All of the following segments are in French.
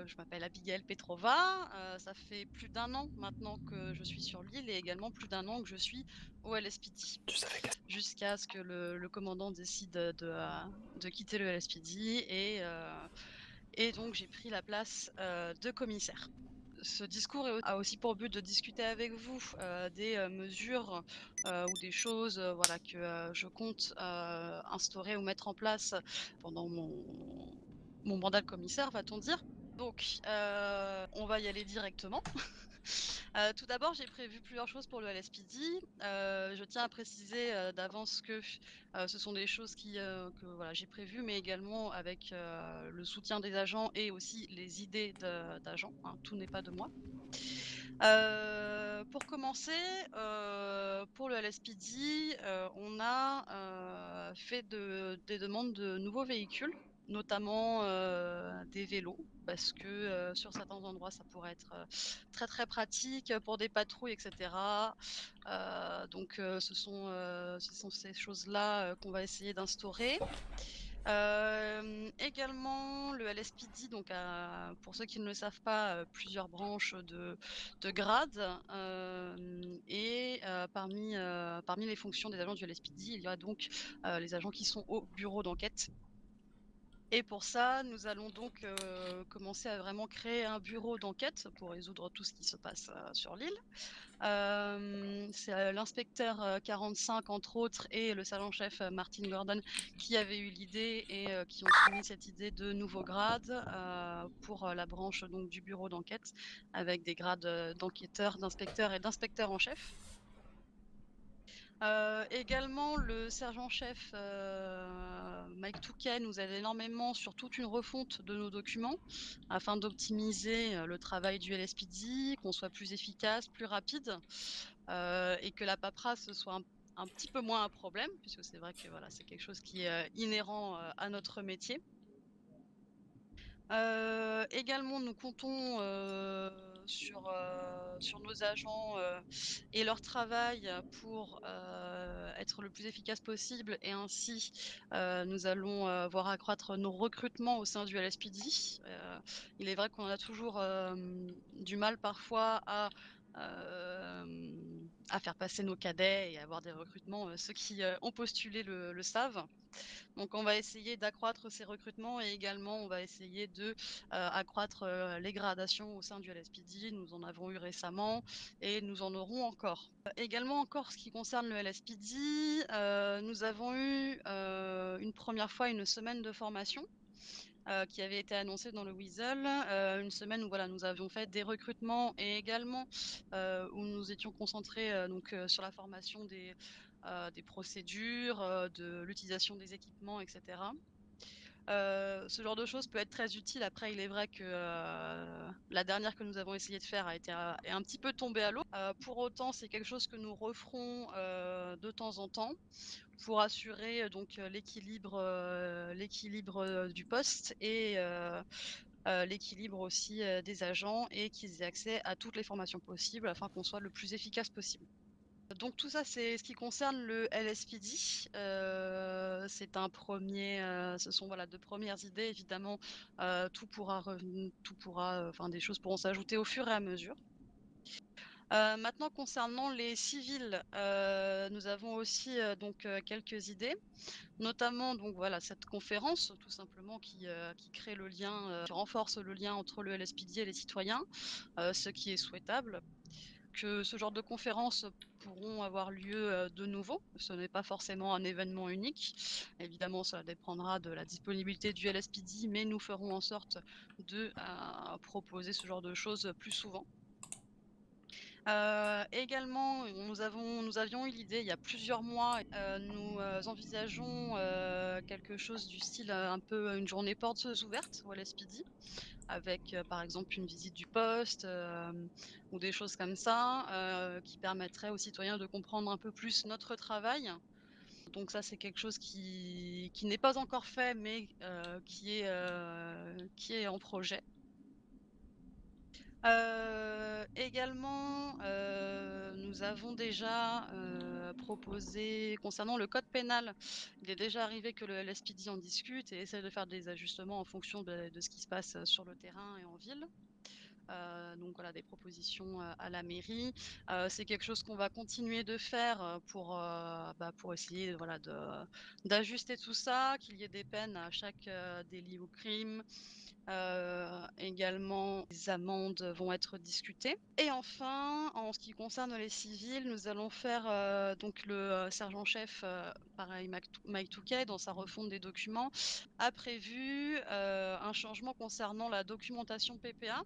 je m'appelle Abigail Petrova, ça fait plus d'1 an maintenant que je suis sur l'île et également plus d'1 an que je suis au LSPD. Tu savais qu'elle Jusqu'à ce que le commandant décide de quitter le LSPD et donc j'ai pris la place, de commissaire. Ce discours a aussi pour but de discuter avec vous, des, mesures, ou des choses, voilà que, je compte, instaurer ou mettre en place pendant mon mandat de commissaire, va-t-on dire. Donc, on va y aller directement. Tout d'abord, j'ai prévu plusieurs choses pour le LSPD. Je tiens à préciser, d'avance que, ce sont des choses que voilà, j'ai prévues, mais également avec, le soutien des agents et aussi les idées d'agents, hein, tout n'est pas de moi. Pour commencer, pour le LSPD, on a, fait des demandes de nouveaux véhicules, notamment, des vélos parce que, sur certains endroits, ça pourrait être, très, très pratique, pour des patrouilles et cetera. Donc, ce sont ces choses-là, qu'on va essayer d'instaurer. Également le LSPD donc a, pour ceux qui ne le savent pas, plusieurs branches de grades, parmi les fonctions des agents du LSPD, il y a donc, les agents qui sont au bureau d'enquête et pour ça, nous allons donc, commencer à vraiment créer un bureau d'enquête pour résoudre tout ce qui se passe, sur l'île. C'est, l'inspecteur, 45 entre autres et le sergent-chef, Martin Gordon qui avaient eu l'idée et qui ont soumis cette idée de nouveaux grades, pour, la branche donc du bureau d'enquête avec des grades, d'enquêteur, d'inspecteur et d'inspecteur en chef. Également le sergent-chef, Mike Touquet nous aide énormément sur toute une refonte de nos documents afin d'optimiser, le travail du LSPD, qu'on soit plus efficace, plus rapide, et que la paperasse soit un petit peu moins un problème puisque c'est vrai que voilà, c'est quelque chose qui est, inhérent, à notre métier. Également, nous comptons, sur nos agents, et leur travail pour, être le plus efficace possible et ainsi, nous allons, voir accroître nos recrutements au sein du LSPD. Il est vrai qu'on a toujours, du mal parfois à faire passer nos cadets et avoir des recrutements, ceux qui, ont postulé le savent. Donc on va essayer d'accroître ces recrutements et également on va essayer de, accroître, les gradations au sein du LSPD. Nous en avons eu récemment et nous en aurons encore. Également encore ce qui concerne le LSPD, nous avons eu, une première fois une semaine de formation, qui avait été annoncée dans le Weasel. Une semaine où voilà, nous avions fait des recrutements et également, où nous étions concentrés, donc, sur la formation des procédures, de l'utilisation des équipements et cetera. Ce genre de choses peut être très utile. Après, il est vrai que, la dernière que nous avons essayé de faire est un petit peu tombée à l'eau. Pour autant, c'est quelque chose que nous referons, de temps en temps pour assurer, donc, l'équilibre, du poste et l'équilibre aussi, des agents et qu'ils aient accès à toutes les formations possibles afin qu'on soit le plus efficace possible. Donc tout ça, c'est ce qui concerne le LSPD. C'est un premier, ce sont voilà, de premières idées évidemment, tout pourra, enfin des choses pourront s'ajouter au fur et à mesure. Maintenant concernant les civils, nous avons aussi, donc, quelques idées, notamment donc voilà cette conférence tout simplement qui crée le lien, qui renforce le lien entre le LSPD et les citoyens, ce qui est souhaitable. Que ce genre de conférences pourront avoir lieu, de nouveau. Ce n'est pas forcément un événement unique. Évidemment, ça dépendra de la disponibilité du LSPD, mais nous ferons en sorte de, proposer ce genre de choses plus souvent. Également, nous avions eu l'idée il y a plusieurs mois, nous, envisageons, quelque chose du style, un peu une journée portes ouvertes au LSPD avec, par exemple une visite du poste, ou des choses comme ça, qui permettraient aux citoyens de comprendre un peu plus notre travail. Donc ça, c'est quelque chose qui n'est pas encore fait, mais, qui est en projet. Également, nous avons déjà, proposer concernant le code pénal. Il est déjà arrivé que le LSPD en discute et essaie de faire des ajustements en fonction de ce qui se passe sur le terrain et en ville. Donc voilà, des propositions à la mairie. C'est quelque chose qu'on va continuer de faire pour essayer voilà, d'ajuster tout ça, qu'il y ait des peines à chaque délit ou crime. Également, les amendes vont être discutées. Et enfin, en ce qui concerne les civils, nous allons faire donc le sergent-chef, pareil, Mike Touquet, dans sa refonte des documents, a prévu un changement concernant la documentation PPA,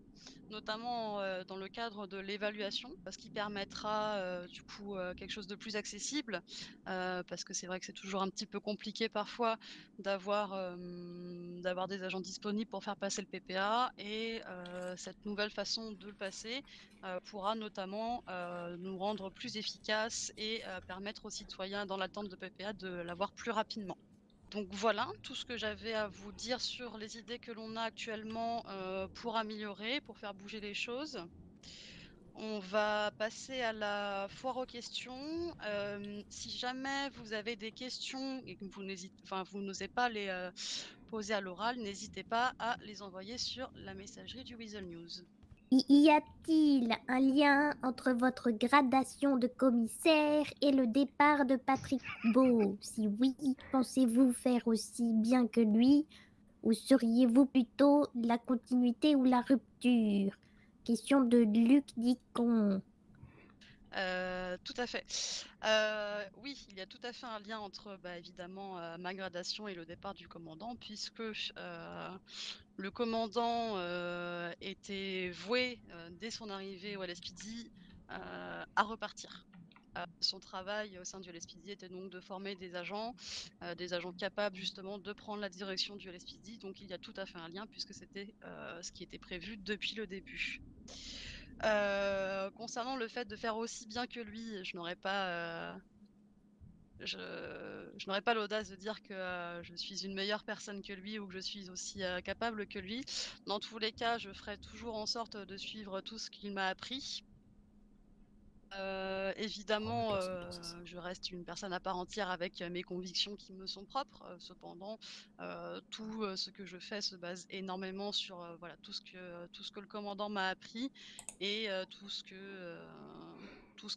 notamment dans le cadre de l'évaluation, ce qui permettra du coup quelque chose de plus accessible, parce que c'est vrai que c'est toujours un petit peu compliqué parfois d'avoir des agents disponibles pour faire passer le PPA et cette nouvelle façon de le passer pourra notamment nous rendre plus efficaces et permettre aux citoyens dans l'attente de PPA de l'avoir plus rapidement. Donc voilà, tout ce que j'avais à vous dire sur les idées que l'on a actuellement pour améliorer, pour faire bouger les choses. On va passer à la foire aux questions. Si jamais vous avez des questions et que vous n'osez pas les poser à l'oral, n'hésitez pas à les envoyer sur la messagerie du Weasel News. Y a-t-il un lien entre votre gradation de commissaire et le départ de Patrick Beau? Si oui, pensez-vous faire aussi bien que lui ou seriez-vous plutôt la continuité ou la rupture? Question de Luc Dicon. Tout à fait. Oui, il y a tout à fait un lien entre, évidemment, ma gradation et le départ du commandant puisque, le commandant, était voué, dès son arrivée au LSPD, à repartir. Son travail au sein du LSPD était donc de former des agents capables justement de prendre la direction du LSPD, donc il y a tout à fait un lien puisque c'était, ce qui était prévu depuis le début. Concernant le fait de faire aussi bien que lui, je n'aurais pas l'audace de dire que, je suis une meilleure personne que lui ou que je suis aussi, capable que lui. Dans tous les cas, je ferai toujours en sorte de suivre tout ce qu'il m'a appris. Évidemment, je reste une personne à part entière avec, mes convictions qui me sont propres. Cependant, tout, ce que je fais se base énormément sur, voilà, tout ce que le commandant m'a appris et tout ce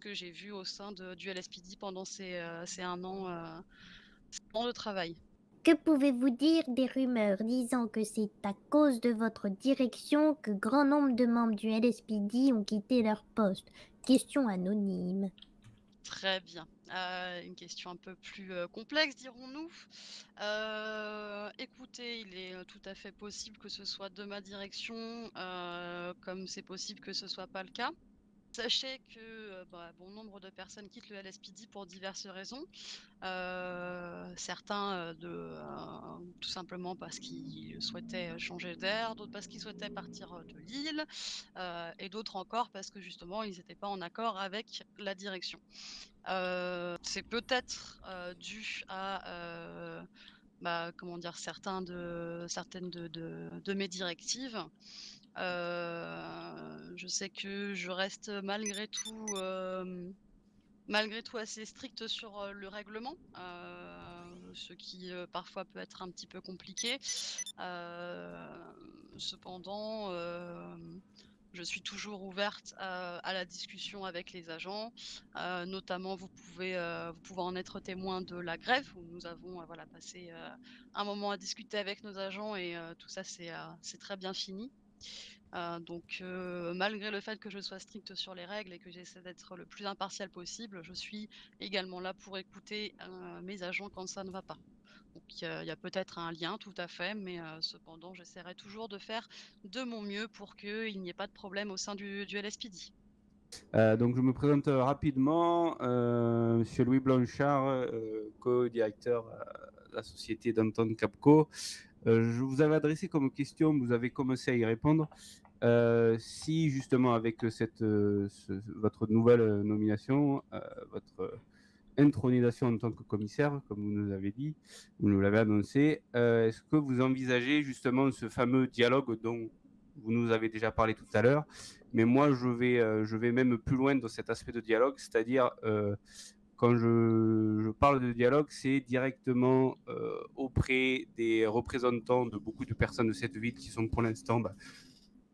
que j'ai vu au sein du LSPD pendant ces 1 an, de travail. Que pouvez-vous dire des rumeurs disant que c'est à cause de votre direction que grand nombre de membres du LSPD ont quitté leur poste? Question anonyme. Très bien. Une question un peu plus, complexe dirons-nous. Écoutez, il est, tout à fait possible que ce soit de ma direction, comme c'est possible que ce soit pas le cas. Sachez que, bon nombre de personnes quittent le LSPD pour diverses raisons. Certains, tout simplement parce qu'ils souhaitaient changer d'air, d'autres parce qu'ils souhaitaient partir, de l'île, et d'autres encore parce que justement ils n'étaient pas en accord avec la direction. C'est peut-être, dû à, comment dire? Certaines de mes directives. Je sais que je reste malgré tout assez stricte sur, le règlement, ce qui, parfois peut être un petit peu compliqué. Cependant, je suis toujours ouverte à la discussion avec les agents. Notamment, vous pouvez en être témoin de la grève où nous avons, voilà, passé, un moment à discuter avec nos agents et tout ça c'est très bien fini. Donc malgré le fait que je sois stricte sur les règles et que j'essaie d'être le plus impartiale possible, je suis également là pour écouter, mes agents quand ça ne va pas. Donc il y a peut-être un lien, tout à fait, mais cependant j'essaierai toujours de faire de mon mieux pour qu'il n'y ait pas de problème au sein du LSPD. Donc je me présente rapidement, Monsieur Louis Blanchard, co-directeur de la société Danton Capco. Je vous avais adressé comme question, vous avez commencé à y répondre, si justement avec votre nouvelle nomination, votre intronisation en tant que commissaire, comme vous nous avez dit, vous nous l'avez annoncé, est-ce que vous envisagez justement ce fameux dialogue dont vous nous avez déjà parlé tout à l'heure, mais moi je vais même plus loin dans cet aspect de dialogue, c'est-à-dire quand je parle de dialogue, c'est directement auprès des représentants de beaucoup de personnes de cette ville qui sont pour l'instant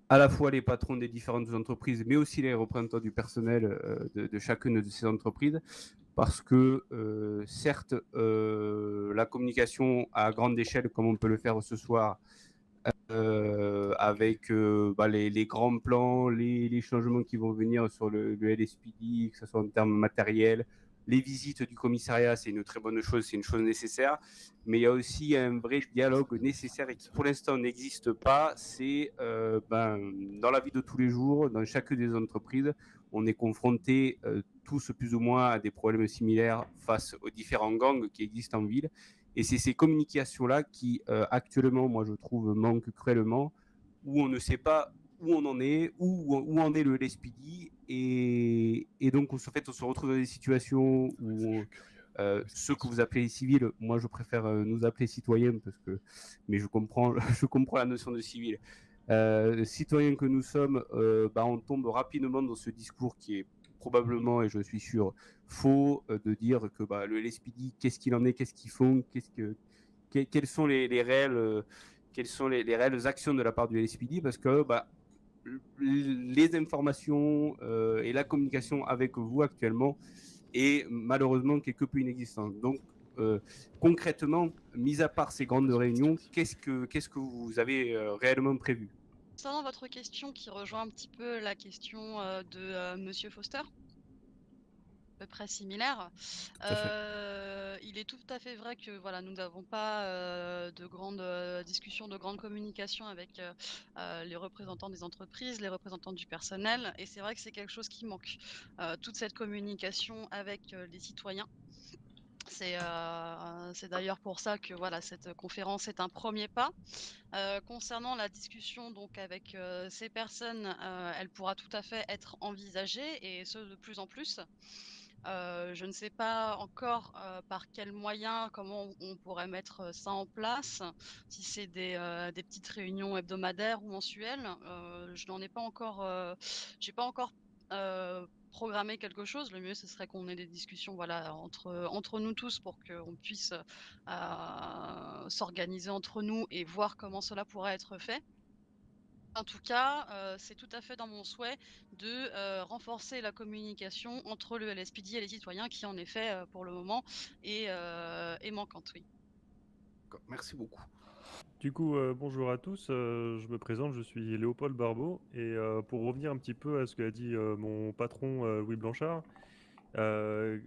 à la fois les patrons des différentes entreprises, mais aussi les représentants du personnel de chacune de ces entreprises, parce que certes, la communication à grande échelle, comme on peut le faire ce soir, avec les grands plans, les changements qui vont venir sur le LSPD, que ce soit en termes matériels, les visites du commissariat, c'est une très bonne chose, c'est une chose nécessaire, mais il y a aussi un vrai dialogue nécessaire et qui pour l'instant n'existe pas, c'est dans la vie de tous les jours, dans chacune des entreprises, on est confronté tous plus ou moins à des problèmes similaires face aux différents gangs qui existent en ville. Et c'est ces communications-là qui, actuellement, moi, je trouve, manquent cruellement, où on ne sait pas où on en est, où en est le LSPD. Et donc, en fait, on se retrouve dans des situations où ceux que vous appelez civils, moi, je préfère nous appeler citoyens, mais je comprends, je comprends la notion de civil. Citoyens que nous sommes, on tombe rapidement dans ce discours qui est probablement, et je suis sûr, faux, de dire que le LSPD, qu'est-ce qu'il en est, qu'est-ce qu'ils font, quelles sont les réelles, quelles sont les réelles actions de la part du LSPD, parce que les informations et la communication avec vous actuellement est malheureusement quelque peu inexistante. Donc, concrètement, mis à part ces grandes réunions, qu'est-ce que vous avez réellement prévu? Concernant votre question qui rejoint un petit peu la question, de, monsieur Foster, à peu près similaire. Tout à fait. Il est tout à fait vrai que voilà, nous n'avons pas, de grandes, discussions, de grandes communications avec, les représentants des entreprises, les représentants du personnel et c'est vrai que c'est quelque chose qui manque. Toute cette communication avec, les citoyens. C'est d'ailleurs pour ça que voilà, cette conférence est un premier pas. Concernant la discussion donc avec, ces personnes, elle pourra tout à fait être envisagée et ce de plus en plus. Je ne sais pas encore, par quels moyens, comment on pourrait mettre, ça en place. Si c'est des petites réunions hebdomadaires ou mensuelles, je n'en ai pas encore, j'ai pas encore, programmé quelque chose. Le mieux, ce serait qu'on ait des discussions, voilà, entre nous tous pour qu'on puisse, s'organiser entre nous et voir comment cela pourrait être fait. En tout cas, c'est tout à fait dans mon souhait de, renforcer la communication entre le LSPD et les citoyens qui, en effet, pour le moment est manquante, oui. Merci beaucoup. Du coup, bonjour à tous, je me présente, je suis Léopold Barbeau et pour revenir un petit peu à ce qu'a dit mon patron Louis Blanchard, de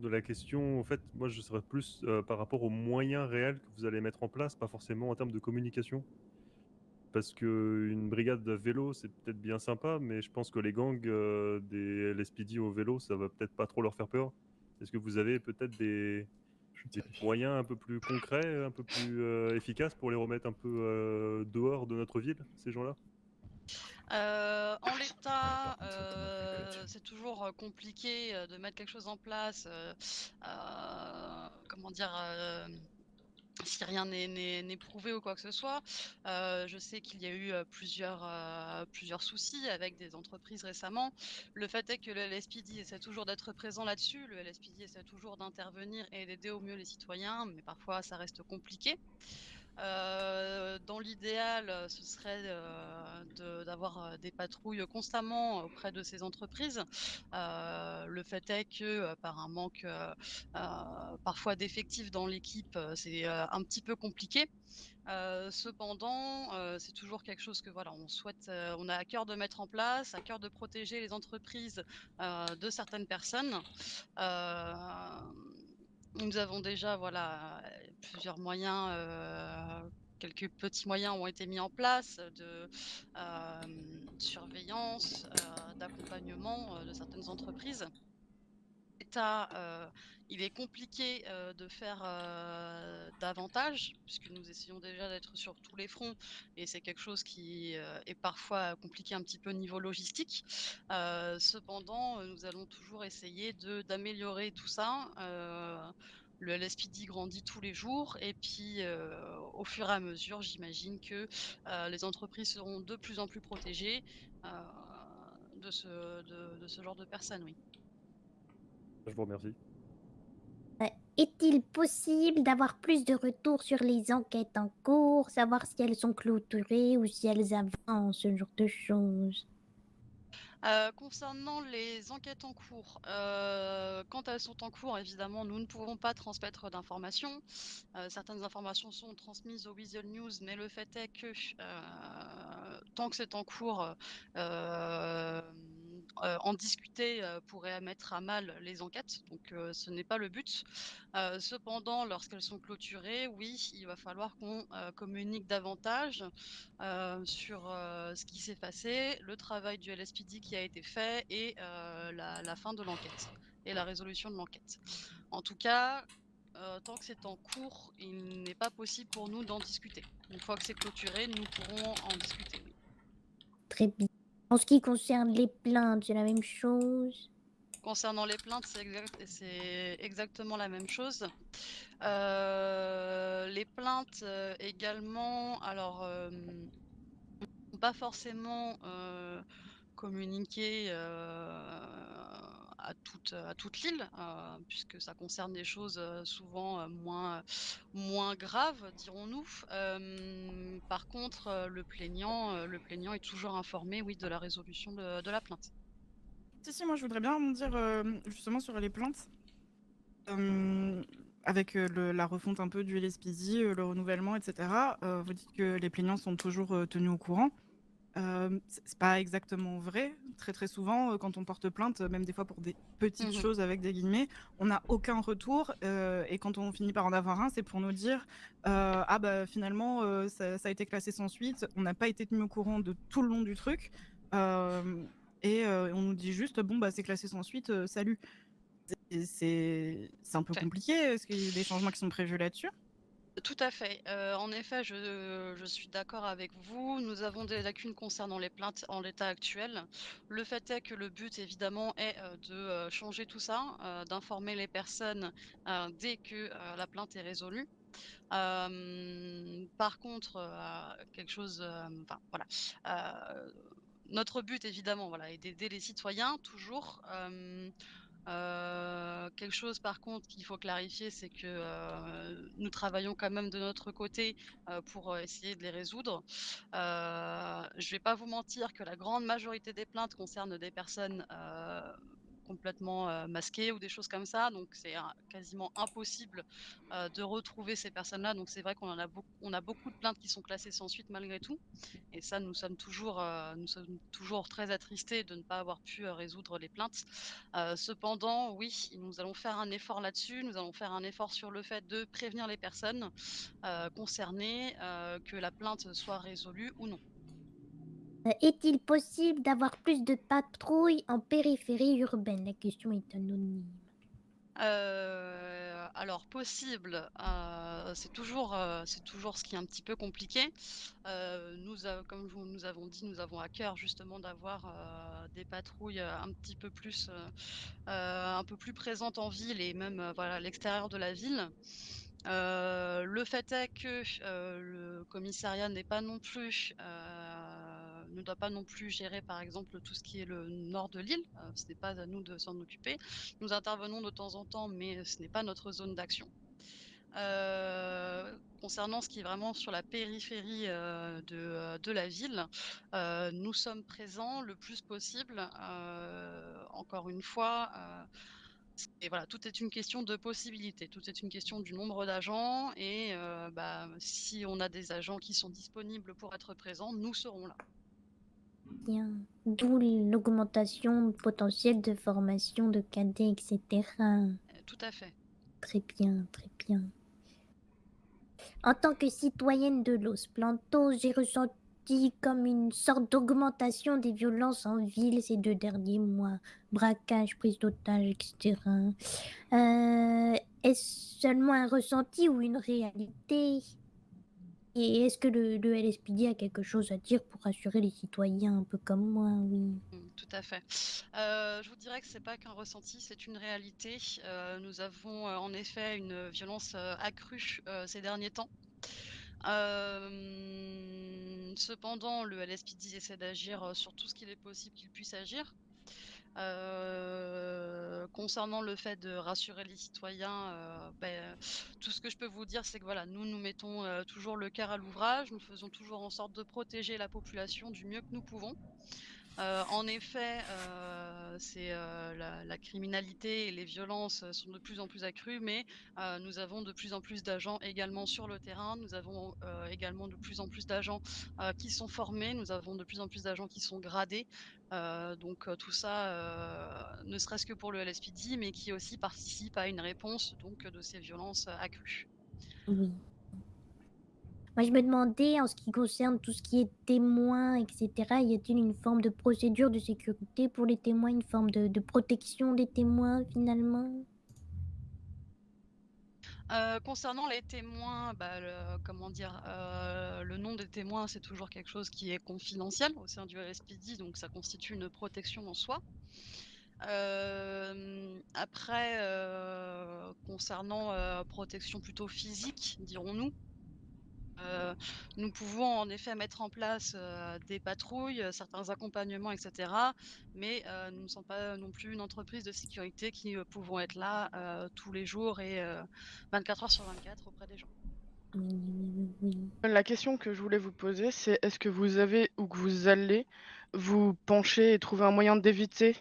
la question, en fait, moi je serais plus par rapport aux moyens réels que vous allez mettre en place, pas forcément en termes de communication. Parce qu'une brigade de vélo, c'est peut-être bien sympa, mais je pense que les gangs des LSPD au vélo, ça va peut-être pas trop leur faire peur. Est-ce que vous avez peut-être des moyens un peu plus concrets, un peu plus efficaces pour les remettre un peu dehors de notre ville, ces gens-là? En l'état, c'est toujours, compliqué, de mettre quelque chose en place, comment dire? Si rien n'est prouvé ou quoi que ce soit. Je sais qu'il y a eu, plusieurs soucis avec des entreprises récemment. Le fait est que le LSPD essaie toujours d'être présent là-dessus. Le LSPD essaie toujours d'intervenir et d'aider au mieux les citoyens, mais parfois ça reste compliqué. Dans l'idéal, ce serait, d'avoir, des patrouilles constamment auprès de ces entreprises. Le fait est que, par un manque, parfois d'effectifs dans l'équipe, c'est, un petit peu compliqué. Cependant, c'est toujours quelque chose que voilà, on souhaite, on a à cœur de mettre en place, à cœur de protéger les entreprises, de certaines personnes. Hem Nous avons déjà, voilà, plusieurs moyens, quelques petits moyens ont été mis en place de, surveillance, d'accompagnement, de certaines entreprises. État, il est compliqué, de faire, davantage puisque nous essayons déjà d'être sur tous les fronts et c'est quelque chose qui, est parfois compliqué un petit peu niveau logistique. Cependant, nous allons toujours essayer d'améliorer tout ça. Le LSPD grandit tous les jours et puis, au fur et à mesure, j'imagine que, les entreprises seront de plus en plus protégées, de ce genre de personnes, oui. Je vous remercie. Est-il possible d'avoir plus de retours sur les enquêtes en cours, savoir si elles sont clôturées ou si elles avancent, ce genre de choses? Concernant les enquêtes en cours, quand elles sont en cours, évidemment, nous ne pouvons pas transmettre d'informations. Certaines informations sont transmises au Weasel News, mais le fait est que, tant que c'est en cours, en discuter, pourrait mettre à mal les enquêtes, donc ce n'est pas le but. Cependant, lorsqu'elles sont clôturées, oui, il va falloir qu'on, communique davantage, sur, ce qui s'est passé, le travail du LSPD qui a été fait et la fin de l'enquête et la résolution de l'enquête. En tout cas, tant que c'est en cours, il n'est pas possible pour nous d'en discuter. Une fois que c'est clôturé, nous pourrons en discuter, oui. Très bien. En ce qui concerne les plaintes, c'est la même chose? Concernant les plaintes, c'est exactement la même chose. Les plaintes, également, alors, pas forcément, communiquer, à toute l'île, puisque ça concerne des choses, souvent, moins graves, dirons-nous. Par contre, le plaignant est toujours informé, oui, de la résolution de la plainte. Si, moi je voudrais bien rebondir justement sur les plaintes. Avec la refonte un peu du LSPD, le renouvellement, etc. Vous dites que les plaignants sont toujours tenus au courant. C'est pas exactement vrai. Très très souvent, quand on porte plainte, même des fois pour des petites Mmh. choses avec des guillemets, on n'a aucun retour. Et quand on finit par en avoir un, c'est pour nous dire ah bah finalement ça a été classé sans suite. On n'a pas été tenu au courant de tout le long du truc. On nous dit juste bon bah c'est classé sans suite, salut. C'est un peu Fait. compliqué. Est-ce qu'il y a des changements qui sont prévus là-dessus? Tout à fait. En effet, je suis d'accord avec vous. Nous avons des lacunes concernant les plaintes en l'état actuel. Le fait est que le but évidemment est, de, changer tout ça, d'informer les personnes, dès que, la plainte est résolue. Par contre, quelque chose, enfin voilà, notre but évidemment, voilà, est d'aider les citoyens toujours. Quelque chose par contre qu'il faut clarifier, c'est que, nous travaillons quand même de notre côté, pour, essayer de les résoudre. Je vais pas vous mentir que la grande majorité des plaintes concernent des personnes, complètement, masquées ou des choses comme ça, donc c'est quasiment impossible, de retrouver ces personnes-là, donc c'est vrai on a beaucoup de plaintes qui sont classées sans suite malgré tout. Et ça, nous sommes toujours très attristés de ne pas avoir pu, résoudre les plaintes. Cependant, oui, nous allons faire un effort là-dessus. Nous allons faire un effort sur le fait de prévenir les personnes, concernées, que la plainte soit résolue ou non. Est-il possible d'avoir plus de patrouilles en périphérie urbaine? La question est anonyme. Alors possible, c'est toujours ce qui est un petit peu compliqué. Comme nous avons dit, nous avons à cœur justement d'avoir, des patrouilles, un peu plus présentes en ville et même, voilà, à l'extérieur de la ville. Le fait est que, le commissariat n'est pas non plus, ne doit pas non plus gérer, par exemple, tout ce qui est le nord de l'île. Ce n'est pas à nous de s'en occuper. Nous intervenons de temps en temps, mais ce n'est pas notre zone d'action. Concernant ce qui est vraiment sur la périphérie, de la ville, nous sommes présents le plus possible. Encore une fois, et voilà, tout est une question de possibilité, tout est une question du nombre d'agents et si on a des agents qui sont disponibles pour être présents, nous serons là. Bien. D'où l'augmentation potentielle de formation de cadets, etc. Tout à fait. Très bien, très bien. En tant que citoyenne de Los Plantos, j'ai ressenti comme une sorte d'augmentation des violences en ville ces 2 derniers mois. Braquage, prise d'otage, etc. Est-ce seulement un ressenti ou une réalité? Et est-ce que le LSPD a quelque chose à dire pour rassurer les citoyens un peu comme moi? Oui. Tout à fait. Je vous dirais que c'est pas qu'un ressenti, c'est une réalité. Nous avons, en effet une violence, accrue, ces derniers temps. Cependant, le LSPD essaie d'agir, sur tout ce qu'il est possible qu'il puisse agir. Concernant le fait de rassurer les citoyens, tout ce que je peux vous dire, c'est que voilà, nous mettons, toujours le cœur à l'ouvrage. Nous faisons toujours en sorte de protéger la population du mieux que nous pouvons. En effet, la criminalité et les violences, sont de plus en plus accrues, mais nous avons de plus en plus d'agents également sur le terrain. Nous avons, également de plus en plus d'agents, qui sont formés. Nous avons de plus en plus d'agents qui sont gradés. Tout ça, ne serait-ce que pour le LSPD, mais qui aussi participe à une réponse donc de ces violences, accrues. Oui. Moi, je me demandais, en ce qui concerne tout ce qui est témoins, etc., y a-t-il une forme de procédure de sécurité pour les témoins, une forme de protection des témoins, finalement? Concernant les témoins, comment dire? Le nom des témoins, c'est toujours quelque chose qui est confidentiel au sein du LSPD, donc ça constitue une protection en soi. Après, concernant, protection plutôt physique, dirons-nous, heu, nous pouvons en effet mettre en place, des patrouilles, certains accompagnements et cetera, mais nous ne sommes pas non plus une entreprise de sécurité qui, pouvons être là, tous les jours et 24 heures sur 24 auprès des gens. Oui, oui, oui, oui. La question que je voulais vous poser, c'est est-ce que vous avez ou que vous allez vous pencher et trouver un moyen d'éviter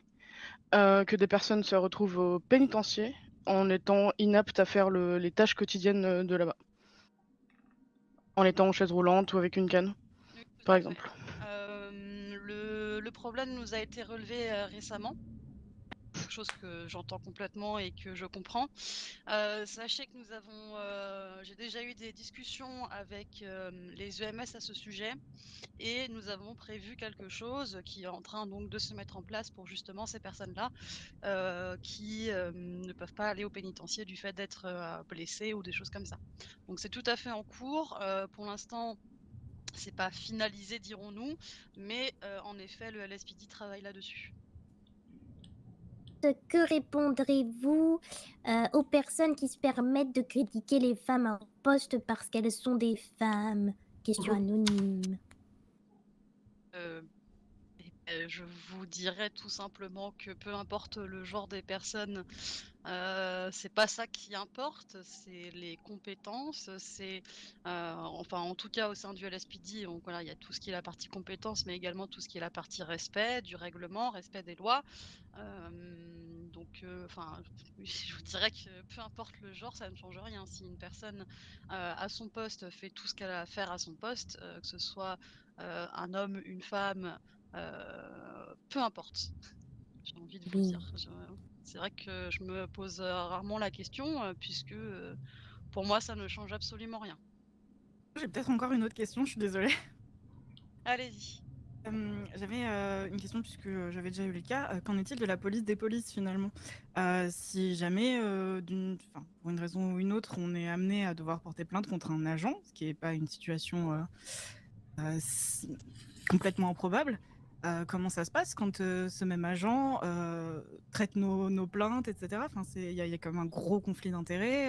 que des personnes se retrouvent au pénitencier en étant inaptes à faire les tâches quotidiennes de là-bas, en étant en chaise roulante ou avec une canne, Oui, tout par à fait. exemple. Le problème nous a été relevé, récemment, quelque chose que j'entends complètement et que je comprends. Sachez que j'ai déjà eu des discussions avec, les EMS à ce sujet et nous avons prévu quelque chose qui est en train donc de se mettre en place pour justement ces personnes-là, qui, ne peuvent pas aller au pénitencier du fait d'être, blessées ou des choses comme ça. Donc c'est tout à fait en cours, pour l'instant, c'est pas finalisé dirons-nous, mais en effet le LSPD travaille là-dessus. Que répondrez-vous aux personnes qui se permettent de critiquer les femmes en poste parce qu'elles sont des femmes? Question anonyme. Heu je vous dirais tout simplement que peu importe le genre des personnes, c'est pas ça qui importe, c'est les compétences, enfin en tout cas au sein du LSPD, donc voilà, il y a tout ce qui est la partie compétences, mais également tout ce qui est la partie respect du règlement, respect des lois. Enfin, oui, je vous dirais que peu importe le genre, ça ne change rien. Si une personne, à son poste fait tout ce qu'elle a à faire à son poste, que ce soit, un homme, une femme, peu importe, j'ai envie de vous Oui. dire. C'est vrai que je me pose, rarement la question, puisque, pour moi, ça ne change absolument rien. J'ai peut-être encore une autre question, je suis désolée. Allez-y. J'avais, une question puisque, j'avais déjà eu le cas. Qu'en est-il de la police des polices finalement? Si jamais, pour une raison ou une autre, on est amené à devoir porter plainte contre un agent, ce qui est pas une situation, s complètement improbable, comment ça se passe quand, ce même agent, traite nos plaintes et cetera? Enfin, il y a quand même un gros conflit d'intérêts,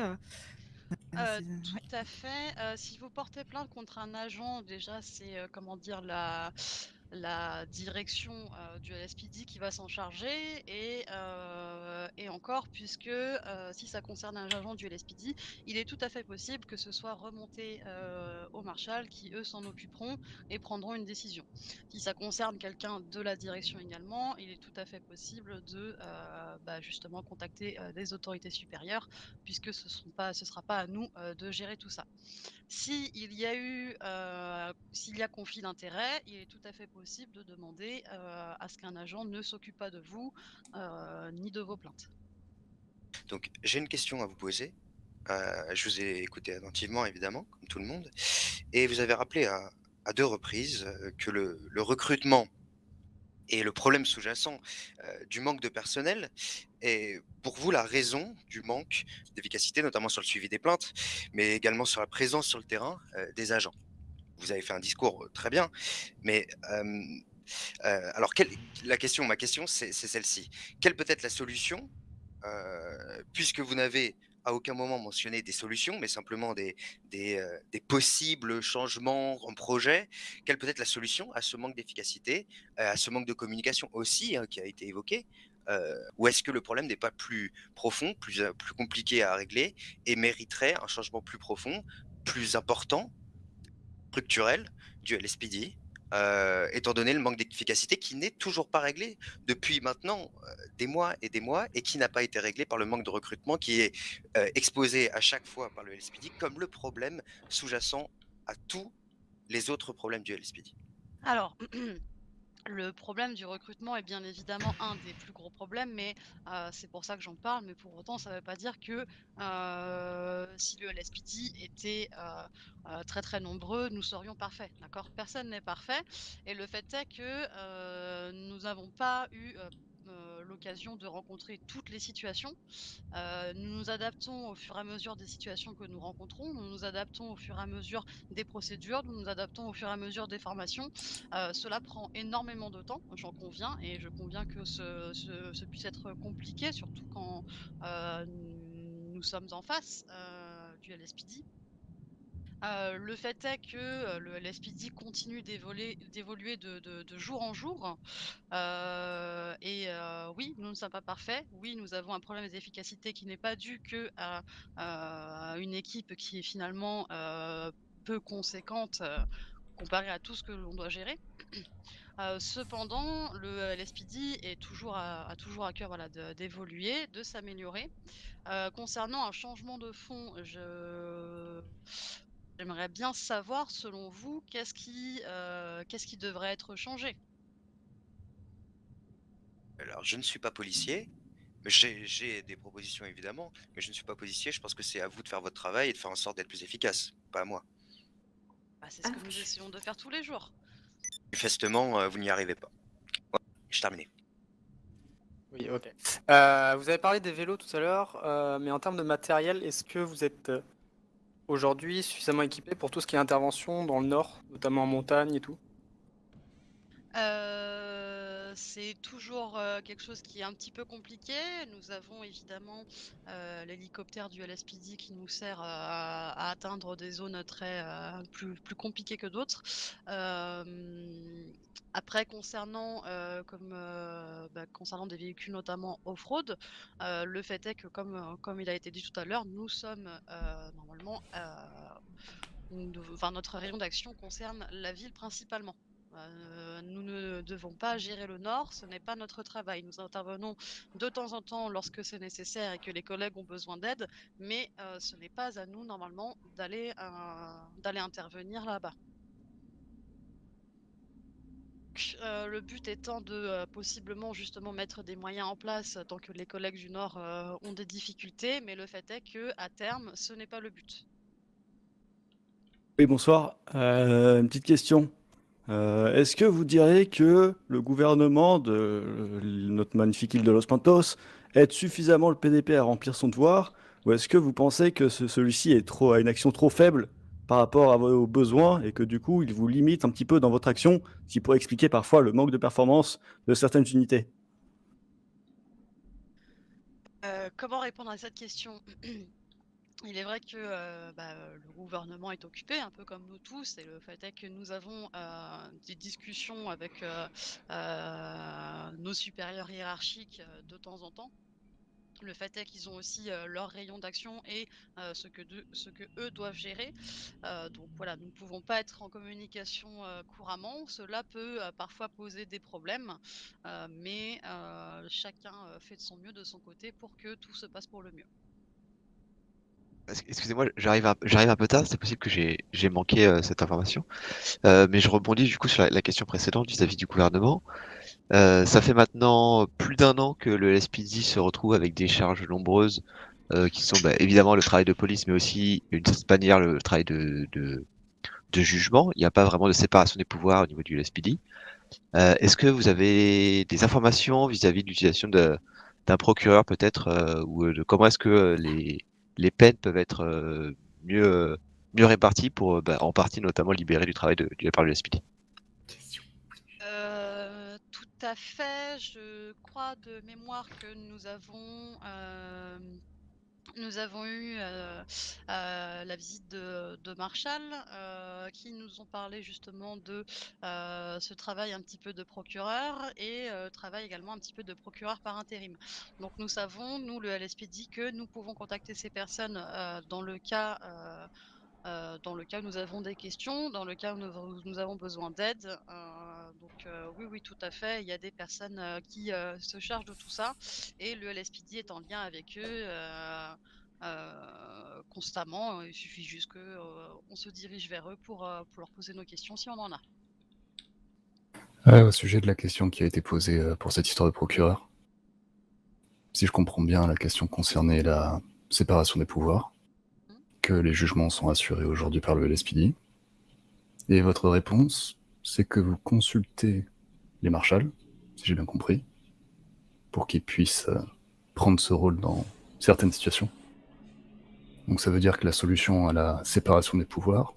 Tout ouais. à fait, si vous portez plainte contre un agent, déjà, c'est, comment dire? La direction, du LSPD qui va s'en charger et encore puisque, si ça concerne un agent du LSPD, il est tout à fait possible que ce soit remonté, aux marshals qui, eux, s'en occuperont et prendront une décision. Si ça concerne quelqu'un de la direction également, il est tout à fait possible de, justement contacter, les autorités supérieures puisque ce sera pas à nous, de gérer tout ça. S'il y a conflit d'intérêts, il est tout à fait possible de demander, à ce qu'un agent ne s'occupe pas de vous, ni de vos plaintes. Donc, j'ai une question à vous poser. Je vous ai écouté attentivement, évidemment, comme tout le monde. Et vous avez rappelé à 2 reprises que le recrutement et le problème sous-jacent du manque de personnel est pour vous la raison du manque d'efficacité, notamment sur le suivi des plaintes, mais également sur la présence sur le terrain des agents. Vous avez fait un discours très bien, mais alors, ma question, c'est celle-ci. Quelle peut être la solution, puisque vous n'avez à aucun moment mentionné des solutions, mais simplement des possibles changements en projet, quelle peut être la solution à ce manque d'efficacité, à ce manque de communication aussi, hein, qui a été évoqué, Ou est-ce que le problème n'est pas plus profond, plus compliqué à régler et mériterait un changement plus profond, plus important, structurel du LSPD, étant donné le manque d'efficacité qui n'est toujours pas réglé depuis maintenant des mois et qui n'a pas été réglé par le manque de recrutement qui est exposé à chaque fois par le LSPD comme le problème sous-jacent à tous les autres problèmes du LSPD. Alors, le problème du recrutement est bien évidemment un des plus gros problèmes, mais c'est pour ça que j'en parle. Mais pour autant, ça ne veut pas dire que si le LSPD était très très nombreux, nous serions parfaits. D'accord? Personne n'est parfait. Et le fait est que nous n'avons pas eu l'occasion de rencontrer toutes les situations. Nous nous adaptons au fur et à mesure des situations que nous rencontrons, nous nous adaptons au fur et à mesure des procédures, nous nous adaptons au fur et à mesure des formations. Cela prend énormément de temps, j'en conviens, et je conviens que ce puisse être compliqué, surtout quand nous sommes en face du LSPD. Le fait est que le LSPD continue d'évoluer de jour en jour. Oui, nous ne sommes pas parfaits. Oui, nous avons un problème d'efficacité qui n'est pas dû que à une équipe qui est finalement peu conséquente comparée à tout ce que l'on doit gérer. Cependant, le LSPD a toujours à cœur voilà, d'évoluer, de s'améliorer. Concernant un changement de fond, j'aimerais bien savoir, selon vous, qu'est-ce qui devrait être changé? Alors, je ne suis pas policier, mais j'ai des propositions évidemment, mais je ne suis pas policier. Je pense que c'est à vous de faire votre travail et de faire en sorte d'être plus efficace, pas à moi. Bah, c'est ce que nous essayons de faire tous les jours. Manifestement, vous n'y arrivez pas. Voilà, j'ai terminé. Oui, ok. Vous avez parlé des vélos tout à l'heure, mais en termes de matériel, est-ce que vous êtes aujourd'hui suffisamment équipé pour tout ce qui est intervention dans le nord, notamment en montagne et tout? C'est toujours quelque chose qui est un petit peu compliqué. Nous avons évidemment l'hélicoptère du LSPD qui nous sert à atteindre des zones très plus compliquées que d'autres. Après, concernant des véhicules notamment off-road, le fait est que comme il a été dit tout à l'heure, nous sommes normalement, notre rayon d'action concerne la ville principalement. Nous ne devons pas gérer le Nord, ce n'est pas notre travail. Nous intervenons de temps en temps lorsque c'est nécessaire et que les collègues ont besoin d'aide, mais ce n'est pas à nous normalement d'aller intervenir là-bas. Le but étant de possiblement justement mettre des moyens en place tant que les collègues du Nord ont des difficultés, mais le fait est que à terme, ce n'est pas le but. Oui, bonsoir. Une petite question. Est-ce que vous diriez que le gouvernement de notre magnifique île de Los Pantos aide suffisamment le PDP à remplir son devoir, ou est-ce que vous pensez que celui-ci a une action trop faible par rapport à vos besoins et que du coup il vous limite un petit peu dans votre action, ce qui pourrait expliquer parfois le manque de performance de certaines unités? Comment répondre à cette question? Il est vrai que le gouvernement est occupé, un peu comme nous tous, et le fait est que nous avons des discussions avec nos supérieurs hiérarchiques de temps en temps. Le fait est qu'ils ont aussi leur rayon d'action et ce que eux doivent gérer. Donc voilà, nous ne pouvons pas être en communication couramment. Cela peut parfois poser des problèmes, mais chacun fait de son mieux de son côté pour que tout se passe pour le mieux. Excusez-moi, j'arrive un peu tard, c'est possible que j'ai manqué cette information. Mais je rebondis du coup sur la question précédente vis-à-vis du gouvernement. Ça fait maintenant plus d'un an que le LSPD se retrouve avec des charges nombreuses qui sont évidemment le travail de police, mais aussi d'une certaine manière le travail de jugement. Il n'y a pas vraiment de séparation des pouvoirs au niveau du LSPD. Est-ce que vous avez des informations vis-à-vis de l'utilisation d'un procureur peut-être ou de comment est-ce que les peines peuvent être mieux réparties pour en partie notamment libérer du travail de la part du LSPD? Tout à fait. Je crois de mémoire que nous avons Nous avons eu la visite de Marshall qui nous ont parlé justement de ce travail un petit peu de procureur et travail également un petit peu de procureur par intérim. Donc nous savons, nous le LSPD, que nous pouvons contacter ces personnes dans le cas où nous avons des questions, dans le cas où nous avons besoin d'aide. Donc oui, oui, tout à fait. Il y a des personnes qui se chargent de tout ça et le LSPD est en lien avec eux constamment. Il suffit juste qu'on se dirige vers eux pour leur poser nos questions si on en a. Au sujet de la question qui a été posée pour cette histoire de procureur, si je comprends bien, la question concernait la séparation des pouvoirs, que les jugements sont assurés aujourd'hui par le LSPD. Et votre réponse, c'est que vous consultez les marshals, si j'ai bien compris, pour qu'ils puissent prendre ce rôle dans certaines situations. Donc ça veut dire que la solution à la séparation des pouvoirs,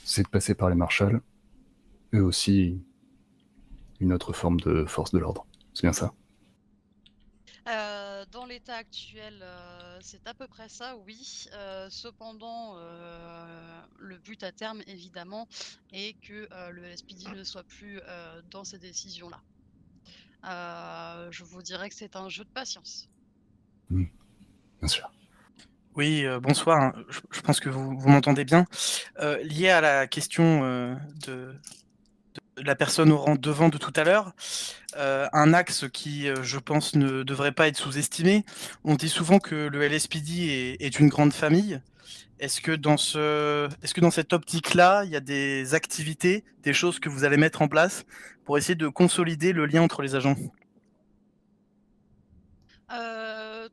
c'est de passer par les marshals, eux aussi une autre forme de force de l'ordre. C'est bien ça? Dans l'état actuel, c'est à peu près ça, oui. Cependant, le but à terme, évidemment, est que le LSPD ne soit plus dans ces décisions-là. Je vous dirais que c'est un jeu de patience. Bien sûr. Oui, bonsoir, hein. Je pense que vous m'entendez bien. Lié à la question de la personne au rang devant de tout à l'heure, un axe qui, je pense, ne devrait pas être sous-estimé. On dit souvent que le LSPD est une grande famille. Est-ce que dans cette optique-là, il y a des activités, des choses que vous allez mettre en place pour essayer de consolider le lien entre les agents?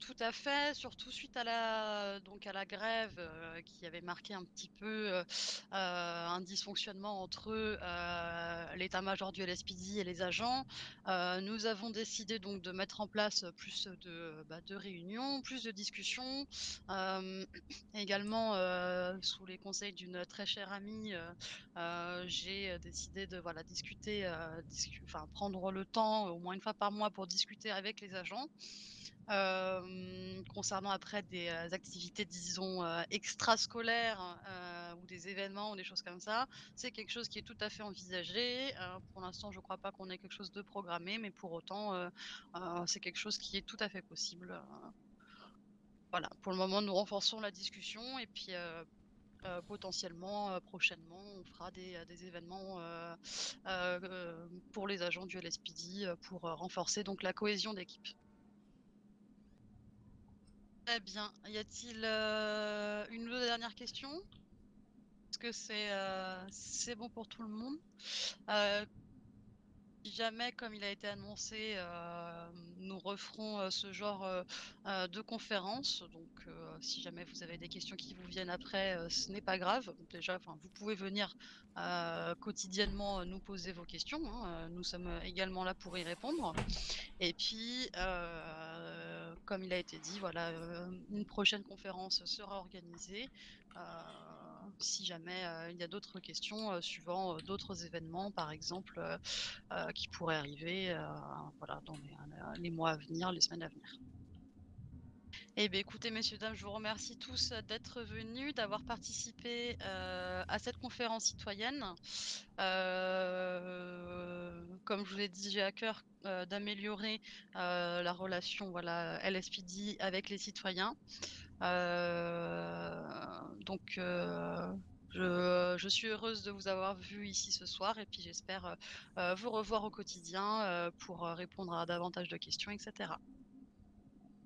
Tout à fait, surtout suite à la grève, qui avait marqué un petit peu, un dysfonctionnement entre, l'état-major du LSPD et les agents. Nous avons décidé donc de mettre en place, plus de réunions, plus de discussions. Également, sous les conseils d'une très chère amie, j'ai décidé de discuter, prendre le temps, au moins une fois par mois, pour discuter avec les agents. Concernant après des activités, disons, extrascolaires, ou des événements ou des choses comme ça, c'est quelque chose qui est tout à fait envisagé. Pour l'instant, je crois pas qu'on ait quelque chose de programmé, mais pour autant, c'est quelque chose qui est tout à fait possible. Voilà, pour le moment, nous renforçons la discussion et puis, potentiellement, prochainement, on fera des événements, pour les agents du LSPD, pour renforcer donc la cohésion d'équipe. Très bien. Y a-t-il une ou deux dernières questions? Est-ce que c'est bon pour tout le monde? Si jamais, comme il a été annoncé, nous referons ce genre de conférence. Donc, si jamais vous avez des questions qui vous viennent après, ce n'est pas grave. Déjà, vous pouvez venir quotidiennement nous poser vos questions, hein. Nous sommes également là pour y répondre. Et puis, comme il a été dit, voilà, une prochaine conférence sera organisée. Si jamais il y a d'autres questions suivant d'autres événements, par exemple, qui pourraient arriver dans les mois à venir, les semaines à venir. Eh bien, écoutez, messieurs, dames, je vous remercie tous d'être venus, d'avoir participé à cette conférence citoyenne. Comme je vous l'ai dit, j'ai à cœur d'améliorer la relation LSPD avec les citoyens. Donc, je suis heureuse de vous avoir vu ici ce soir et puis j'espère vous revoir au quotidien pour répondre à davantage de questions, etc.